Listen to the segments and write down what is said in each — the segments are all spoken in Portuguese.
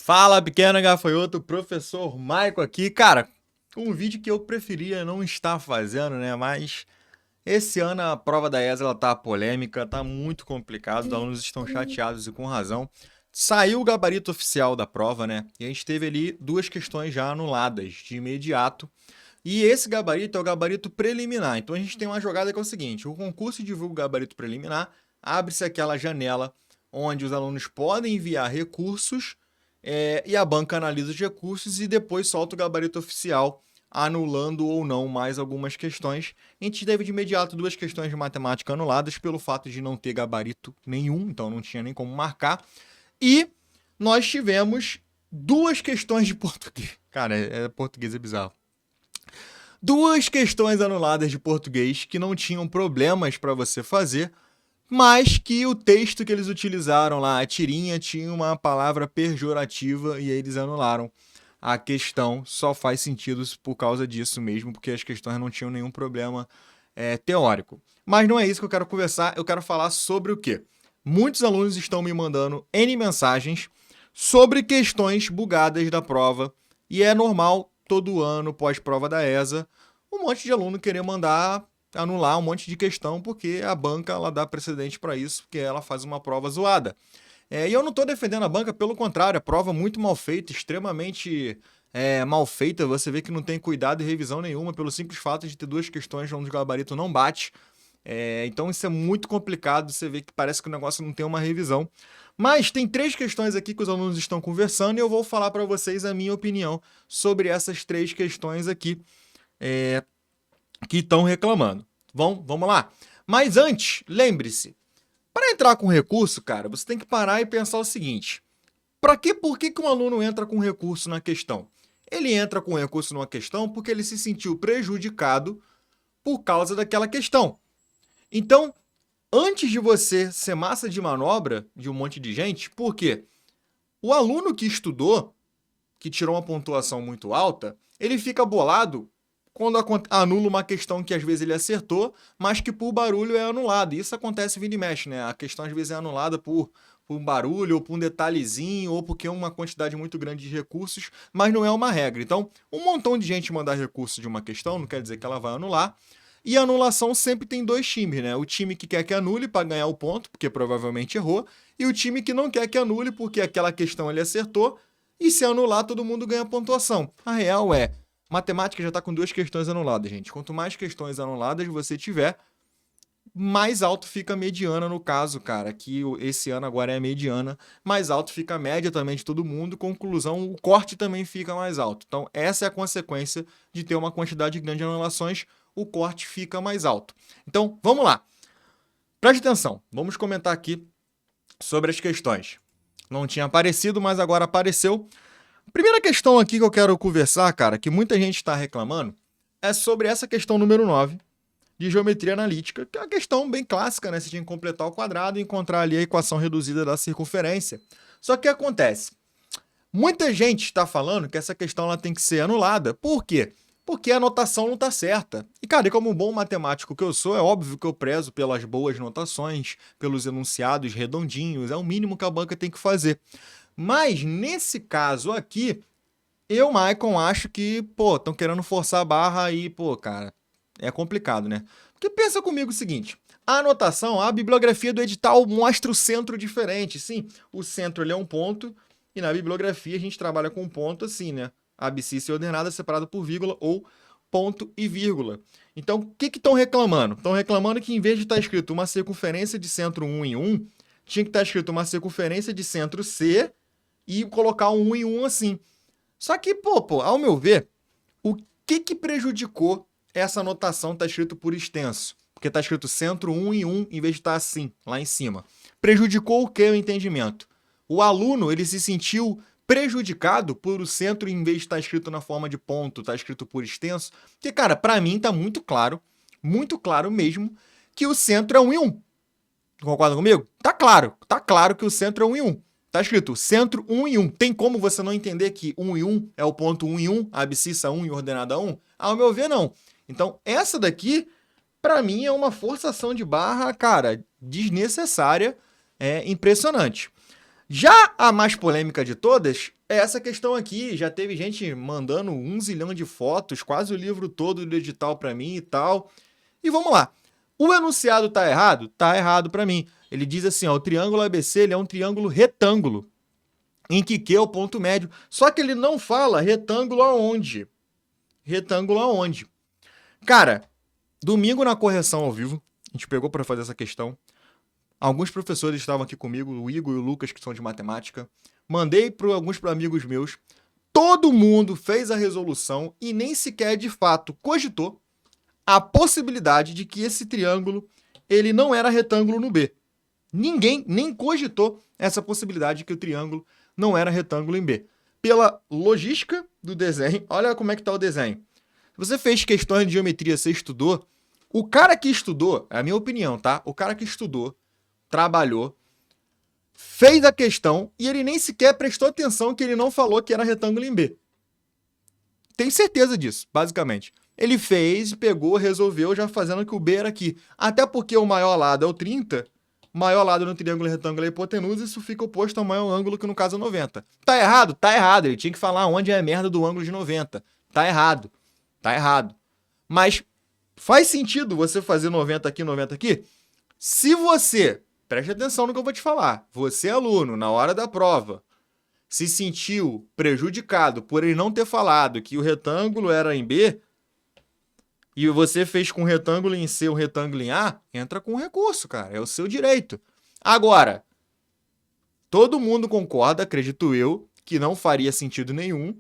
Fala, pequeno gafanhoto, professor Maico aqui. Cara, um vídeo que eu preferia não estar fazendo, né? Mas esse ano a prova da ESA ela tá polêmica, tá muito complicado, os alunos estão chateados e com razão. Saiu o gabarito oficial da prova, né? E a gente teve ali duas questões já anuladas de imediato. E esse gabarito é o gabarito preliminar. Então a gente tem uma jogada que é o seguinte: o concurso divulga o gabarito preliminar, abre-se aquela janela onde os alunos podem enviar recursos e a banca analisa os recursos e depois solta o gabarito oficial, anulando ou não mais algumas questões. A gente teve de imediato duas questões de matemática anuladas pelo fato de não ter gabarito nenhum, então não tinha nem como marcar. E nós tivemos duas questões de português. Cara, português é bizarro. Duas questões anuladas de português que não tinham problemas para você fazer, mas que o texto que eles utilizaram lá, a tirinha, tinha uma palavra pejorativa e eles anularam. A questão só faz sentido por causa disso mesmo, porque as questões não tinham nenhum problema teórico. Mas não é isso que eu quero conversar, eu quero falar sobre o quê? Muitos alunos estão me mandando N mensagens sobre questões bugadas da prova, e é normal, todo ano, pós-prova da ESA, um monte de aluno querer mandar anular um monte de questão, porque a banca ela dá precedente para isso, porque ela faz uma prova zoada. E eu não estou defendendo a banca, pelo contrário, a prova muito mal feita, extremamente mal feita. Você vê que não tem cuidado e revisão nenhuma, pelo simples fato de ter duas questões onde o gabarito não bate. Então isso é muito complicado, você vê que parece que o negócio não tem uma revisão. Mas tem três questões aqui que os alunos estão conversando e eu vou falar para vocês a minha opinião sobre essas três questões aqui que estão reclamando. Vamos lá? Mas antes, lembre-se, para entrar com recurso, cara, você tem que parar e pensar o seguinte: por que um aluno entra com recurso na questão? Ele entra com recurso numa questão porque ele se sentiu prejudicado por causa daquela questão. Então, antes de você ser massa de manobra de um monte de gente, por quê? O aluno que estudou, que tirou uma pontuação muito alta, ele fica bolado quando anula uma questão que às vezes ele acertou, mas que por barulho é anulada. Isso acontece vira e mexe, né? A questão às vezes é anulada por um barulho, ou por um detalhezinho, ou porque é uma quantidade muito grande de recursos, mas não é uma regra. Então, um montão de gente mandar recurso de uma questão não quer dizer que ela vai anular. E a anulação sempre tem dois times, né? O time que quer que anule para ganhar o ponto, porque provavelmente errou, e o time que não quer que anule porque aquela questão ele acertou, e se anular todo mundo ganha pontuação. A real é, matemática já está com duas questões anuladas, gente. Quanto mais questões anuladas você tiver, mais alto fica a mediana no caso, cara, que esse ano agora é a mediana, mais alto fica a média também de todo mundo, conclusão, o corte também fica mais alto. Então, essa é a consequência de ter uma quantidade grande de anulações, o corte fica mais alto. Então, vamos lá. Preste atenção, vamos comentar aqui sobre as questões. Não tinha aparecido, mas agora apareceu. A primeira questão aqui que eu quero conversar, cara, que muita gente está reclamando, é sobre essa questão número 9, de geometria analítica, que é uma questão bem clássica, né? Você tinha que completar o quadrado e encontrar ali a equação reduzida da circunferência. Só que acontece, muita gente está falando que essa questão ela tem que ser anulada. Por quê? Porque a notação não está certa. E, cara, e como um bom matemático que eu sou, é óbvio que eu prezo pelas boas notações, pelos enunciados redondinhos, é o mínimo que a banca tem que fazer. Mas, nesse caso aqui, eu, Maicon, acho que, estão querendo forçar a barra aí, cara, é complicado, né? Porque pensa comigo o seguinte, a anotação, a bibliografia do edital mostra o centro diferente. Sim, o centro ele é um ponto, e na bibliografia a gente trabalha com um ponto assim, né? Abscissa e ordenada separada por vírgula ou ponto e vírgula. Então, o que estão reclamando? Estão reclamando que em vez de estar escrito uma circunferência de centro 1 em 1, tinha que estar escrito uma circunferência de centro C e colocar um 1 em 1 assim. Só que, ao meu ver, o que prejudicou essa anotação tá escrito por extenso? Porque tá escrito centro 1 em 1 em vez de estar assim, lá em cima. Prejudicou o que o entendimento? O aluno, ele se sentiu prejudicado por o centro, em vez de estar escrito na forma de ponto, tá escrito por extenso? Porque, cara, para mim tá muito claro mesmo, que o centro é 1 em 1. Concorda comigo? Tá claro que o centro é 1 em 1. Tá escrito centro 1 em 1. Tem como você não entender que 1 em 1 é o ponto 1 em 1, a abscissa 1 e ordenada 1? Ao meu ver, não. Então, essa daqui, pra mim, é uma forçação de barra, cara, desnecessária, impressionante. Já a mais polêmica de todas é essa questão aqui. Já teve gente mandando 1 zilhão de fotos, quase o livro todo do edital para mim e tal. E vamos lá. O enunciado tá errado? Tá errado para mim. Ele diz assim, ó, o triângulo ABC ele é um triângulo retângulo, em que Q é o ponto médio. Só que ele não fala retângulo aonde. Retângulo aonde? Cara, domingo na correção ao vivo, a gente pegou para fazer essa questão. Alguns professores estavam aqui comigo, o Igor e o Lucas, que são de matemática. Mandei para alguns amigos meus. Todo mundo fez a resolução e nem sequer, de fato, cogitou a possibilidade de que esse triângulo ele não era retângulo no B. Ninguém nem cogitou essa possibilidade de que o triângulo não era retângulo em B. Pela logística do desenho, olha como é que está o desenho. Se você fez questões de geometria, você estudou, o cara que estudou, é a minha opinião, tá? O cara que estudou, trabalhou, fez a questão e ele nem sequer prestou atenção que ele não falou que era retângulo em B. Tenho certeza disso, basicamente. Ele fez, pegou, resolveu, já fazendo que o B era aqui. Até porque o maior lado é o 30, o maior lado no triângulo retângulo é a hipotenusa, isso fica oposto ao maior ângulo, que no caso é 90. Tá errado? Tá errado. Ele tinha que falar onde é a merda do ângulo de 90. Tá errado. Tá errado. Mas faz sentido você fazer 90 aqui, 90 aqui? Se você, preste atenção no que eu vou te falar, você aluno, na hora da prova, se sentiu prejudicado por ele não ter falado que o retângulo era em B, e você fez com retângulo em C, um retângulo em A, entra com recurso, cara. É o seu direito. Agora, todo mundo concorda, acredito eu, que não faria sentido nenhum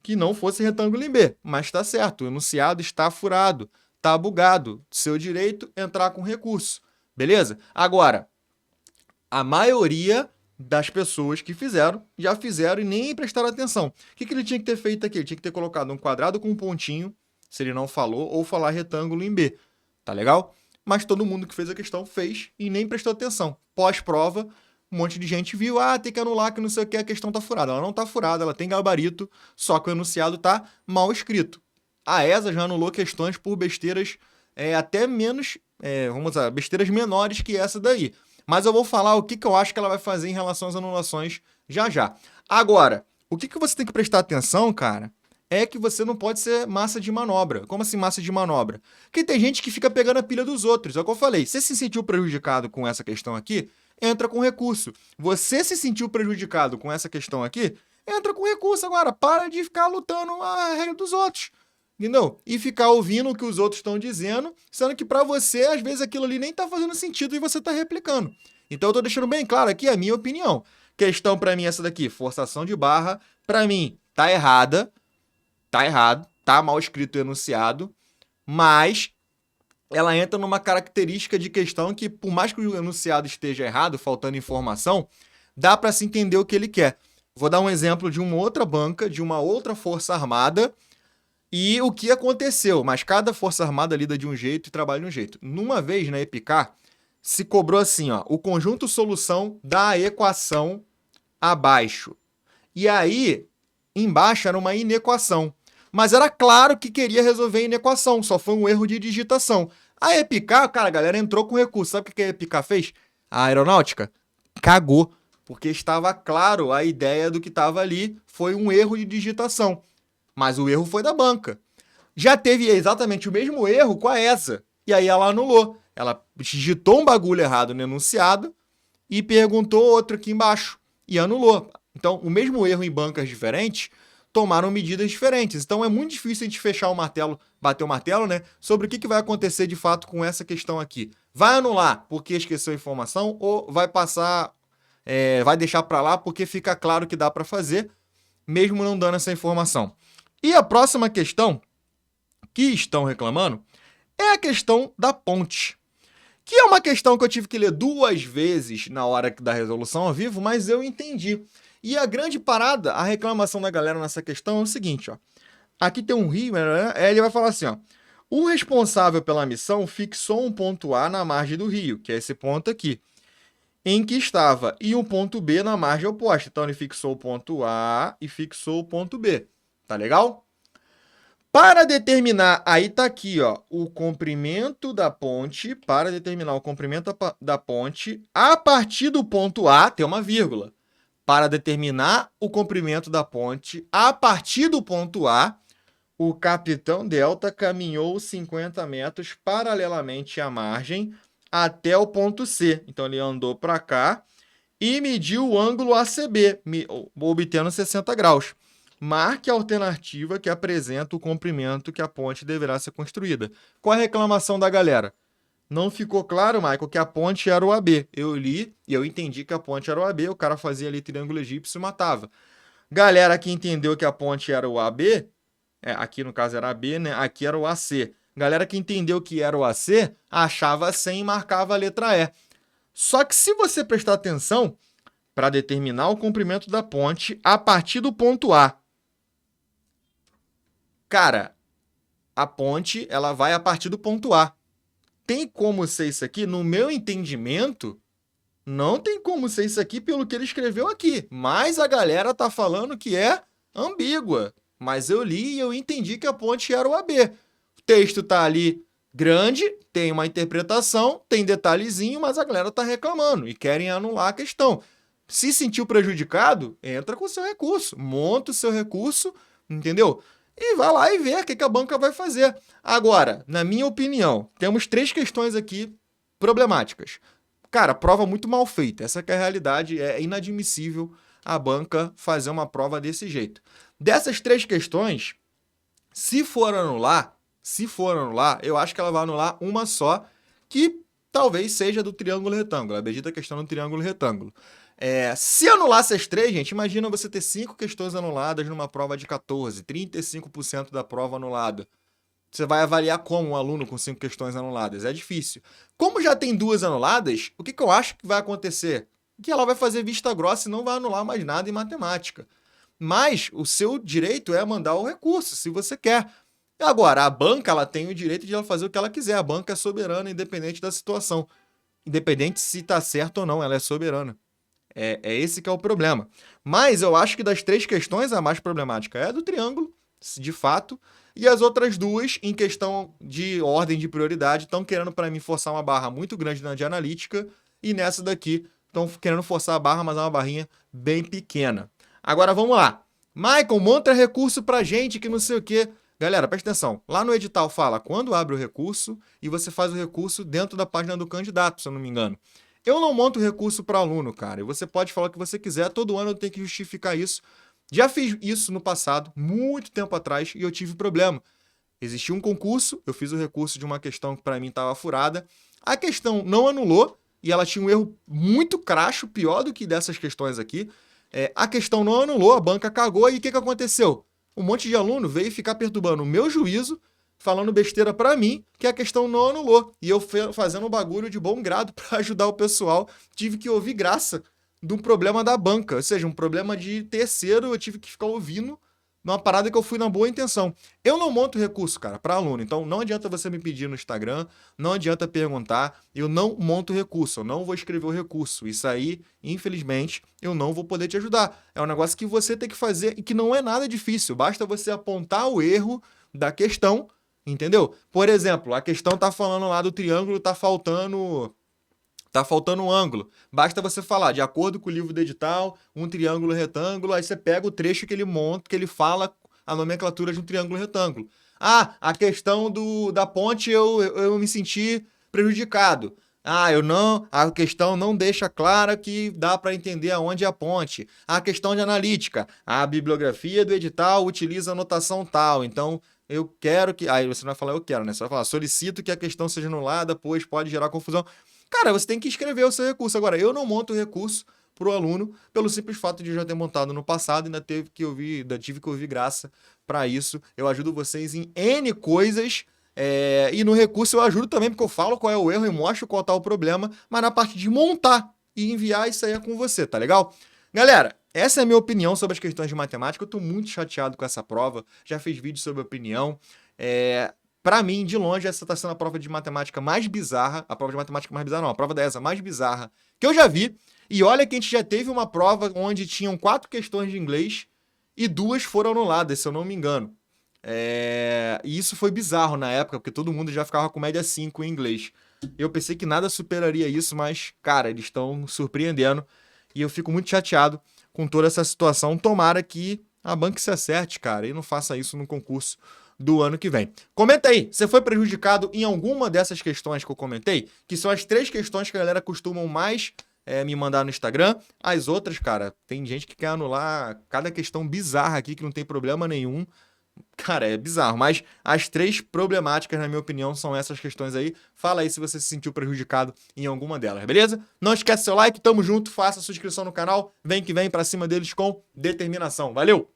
que não fosse retângulo em B. Mas tá certo, o enunciado está furado, tá bugado. Seu direito, entrar com recurso. Beleza? Agora, a maioria das pessoas que fizeram, já fizeram e nem prestaram atenção. O que ele tinha que ter feito aqui? Ele tinha que ter colocado um quadrado com um pontinho, se ele não falou, ou falar retângulo em B. Tá legal? Mas todo mundo que fez a questão fez e nem prestou atenção. Pós-prova, um monte de gente viu, tem que anular que não sei o que, a questão tá furada. Ela não tá furada, ela tem gabarito, só que o enunciado tá mal escrito. A ESA já anulou questões por besteiras até menos, vamos dizer, besteiras menores que essa daí. Mas eu vou falar o que eu acho que ela vai fazer em relação às anulações já já. Agora, o que você tem que prestar atenção, cara, é que você não pode ser massa de manobra. Como assim massa de manobra? Porque tem gente que fica pegando a pilha dos outros. É o que eu falei. Você se sentiu prejudicado com essa questão aqui, entra com recurso. Você se sentiu prejudicado com essa questão aqui, entra com recurso. Agora, para de ficar lutando a regra dos outros. Entendeu? E ficar ouvindo o que os outros estão dizendo, sendo que para você, às vezes, aquilo ali nem tá fazendo sentido e você tá replicando. Então eu tô deixando bem claro aqui a minha opinião. Questão para mim essa daqui, forçação de barra, para mim tá errada, tá errado, tá mal escrito o enunciado, mas ela entra numa característica de questão que, por mais que o enunciado esteja errado, faltando informação, dá para se entender o que ele quer. Vou dar um exemplo de uma outra banca, de uma outra força armada, e o que aconteceu, mas cada força armada lida de um jeito e trabalha de um jeito. Numa vez, na EPICAR, se cobrou assim, ó, o conjunto solução da equação abaixo. E aí, embaixo era uma inequação. Mas era claro que queria resolver a inequação, só foi um erro de digitação. A EPICAR, cara, a galera entrou com recurso. Sabe o que a EPICAR fez? A aeronáutica cagou, porque estava claro a ideia do que estava ali, foi um erro de digitação. Mas o erro foi da banca. Já teve exatamente o mesmo erro com a ESA. E aí ela anulou. Ela digitou um bagulho errado no enunciado e perguntou outro aqui embaixo. E anulou. Então, o mesmo erro em bancas diferentes tomaram medidas diferentes. Então, é muito difícil a gente fechar o martelo, bater o martelo, né? Sobre o que vai acontecer de fato com essa questão aqui. Vai anular porque esqueceu a informação ou vai passar, vai deixar para lá porque fica claro que dá para fazer, mesmo não dando essa informação. E a próxima questão que estão reclamando é a questão da ponte, que é uma questão que eu tive que ler 2 vezes na hora da resolução ao vivo, mas eu entendi. E a grande parada, a reclamação da galera nessa questão é o seguinte, ó. Aqui tem um rio, ele vai falar assim, ó. O responsável pela missão fixou um ponto A na margem do rio, que é esse ponto aqui, em que estava, e um ponto B na margem oposta. Então ele fixou o ponto A e fixou o ponto B. Tá legal? Para determinar, aí tá aqui, ó, o comprimento da ponte, para determinar o comprimento da ponte, a partir do ponto A, tem uma vírgula, Para determinar o comprimento da ponte, a partir do ponto A, o capitão Delta caminhou 50 metros paralelamente à margem até o ponto C. Então, ele andou para cá e mediu o ângulo ACB, obtendo 60 graus. Marque a alternativa que apresenta o comprimento que a ponte deverá ser construída. Qual a reclamação da galera? Não ficou claro, Michael, que a ponte era o AB. Eu li e eu entendi que a ponte era o AB, o cara fazia ali triângulo egípcio e matava. Galera que entendeu que a ponte era o AB, aqui no caso era AB, né? Aqui era o AC. Galera que entendeu que era o AC, achava 100 e marcava a letra E. Só que se você prestar atenção, para determinar o comprimento da ponte a partir do ponto A. Cara, a ponte ela vai a partir do ponto A. Tem como ser isso aqui? No meu entendimento, não tem como ser isso aqui pelo que ele escreveu aqui. Mas a galera tá falando que é ambígua. Mas eu li e eu entendi que a ponte era o AB. O texto tá ali grande, tem uma interpretação, tem detalhezinho, mas a galera tá reclamando e querem anular a questão. Se sentiu prejudicado, entra com o seu recurso, monta o seu recurso, entendeu? E vai lá e vê o que a banca vai fazer. Agora, na minha opinião, temos 3 questões aqui problemáticas. Cara, prova muito mal feita. Essa que é a realidade, é inadmissível a banca fazer uma prova desse jeito. Dessas 3 questões, se for anular, eu acho que ela vai anular uma só, que talvez seja do triângulo retângulo, a bendita questão do triângulo retângulo. Se anulasse as 3, gente, imagina você ter 5 questões anuladas numa prova de 14, 35% da prova anulada. Você vai avaliar como um aluno com 5 questões anuladas? É difícil. Como já tem 2 anuladas, o que eu acho que vai acontecer? Que ela vai fazer vista grossa e não vai anular mais nada em matemática. Mas o seu direito é mandar o recurso, se você quer. Agora, a banca ela tem o direito de ela fazer o que ela quiser. A banca é soberana, independente da situação. Independente se está certo ou não, ela é soberana. É esse que é o problema. Mas eu acho que das 3 questões, a mais problemática é a do triângulo, de fato, e as outras 2, em questão de ordem de prioridade, estão querendo para mim forçar uma barra muito grande na de analítica, e nessa daqui estão querendo forçar a barra, mas é uma barrinha bem pequena. Agora vamos lá. Michael, monta recurso pra gente que não sei o quê. Galera, presta atenção. Lá no edital fala quando abre o recurso e você faz o recurso dentro da página do candidato, se eu não me engano. Eu não monto recurso para aluno, cara. E você pode falar o que você quiser, todo ano eu tenho que justificar isso. Já fiz isso no passado, muito tempo atrás, e eu tive problema. Existia um concurso, eu fiz o recurso de uma questão que para mim estava furada. A questão não anulou e ela tinha um erro muito crasso, pior do que dessas questões aqui. A questão não anulou, a banca cagou e o que aconteceu? Um monte de aluno veio ficar perturbando o meu juízo, falando besteira pra mim, que a questão não anulou. E eu fazendo um bagulho de bom grado pra ajudar o pessoal, tive que ouvir graça de um problema da banca. Ou seja, um problema de terceiro, eu tive que ficar ouvindo numa parada que eu fui na boa intenção. Eu não monto recurso, cara, pra aluno. Então não adianta você me pedir no Instagram, não adianta perguntar. Eu não monto recurso, eu não vou escrever o recurso. Isso aí, infelizmente, eu não vou poder te ajudar. É um negócio que você tem que fazer e que não é nada difícil. Basta você apontar o erro da questão. Entendeu? Por exemplo, a questão tá falando lá do triângulo, tá faltando um ângulo. Basta você falar, de acordo com o livro do edital, um triângulo retângulo, aí você pega o trecho que ele monta, que ele fala a nomenclatura de um triângulo retângulo. Ah, a questão da ponte eu me senti prejudicado. A questão não deixa clara que dá para entender aonde é a ponte. A questão de analítica, a bibliografia do edital utiliza a notação tal, então eu quero que... Aí você não vai falar eu quero, né? Você vai falar solicito que a questão seja anulada, pois pode gerar confusão. Cara, você tem que escrever o seu recurso. Agora, eu não monto recurso para o aluno pelo simples fato de já ter montado no passado e ainda tive que ouvir graça para isso. Eu ajudo vocês em N coisas e no recurso eu ajudo também porque eu falo qual é o erro e mostro qual tá o problema, mas na parte de montar e enviar isso aí é com você, tá legal? Galera, essa é a minha opinião sobre as questões de matemática. Eu tô muito chateado com essa prova, já fiz vídeo sobre a opinião. Pra mim, de longe, essa tá sendo a prova de matemática mais bizarra. A prova de matemática mais bizarra, não. A prova da ESA mais bizarra que eu já vi. E olha que a gente já teve uma prova onde tinham 4 questões de inglês e 2 foram anuladas, se eu não me engano. E isso foi bizarro na época, porque todo mundo já ficava com média 5 em inglês. Eu pensei que nada superaria isso, mas, cara, eles estão surpreendendo. E eu fico muito chateado com toda essa situação. Tomara que a banca se acerte, cara, e não faça isso no concurso do ano que vem. Comenta aí, você foi prejudicado em alguma dessas questões que eu comentei? Que são as 3 questões que a galera costuma mais me mandar no Instagram. As outras, cara, tem gente que quer anular cada questão bizarra aqui que não tem problema nenhum. Cara, é bizarro, mas as 3 problemáticas, na minha opinião, são essas questões aí. Fala aí se você se sentiu prejudicado em alguma delas, beleza? Não esquece seu like, tamo junto, faça a sua inscrição no canal, vem que vem pra cima deles com determinação. Valeu!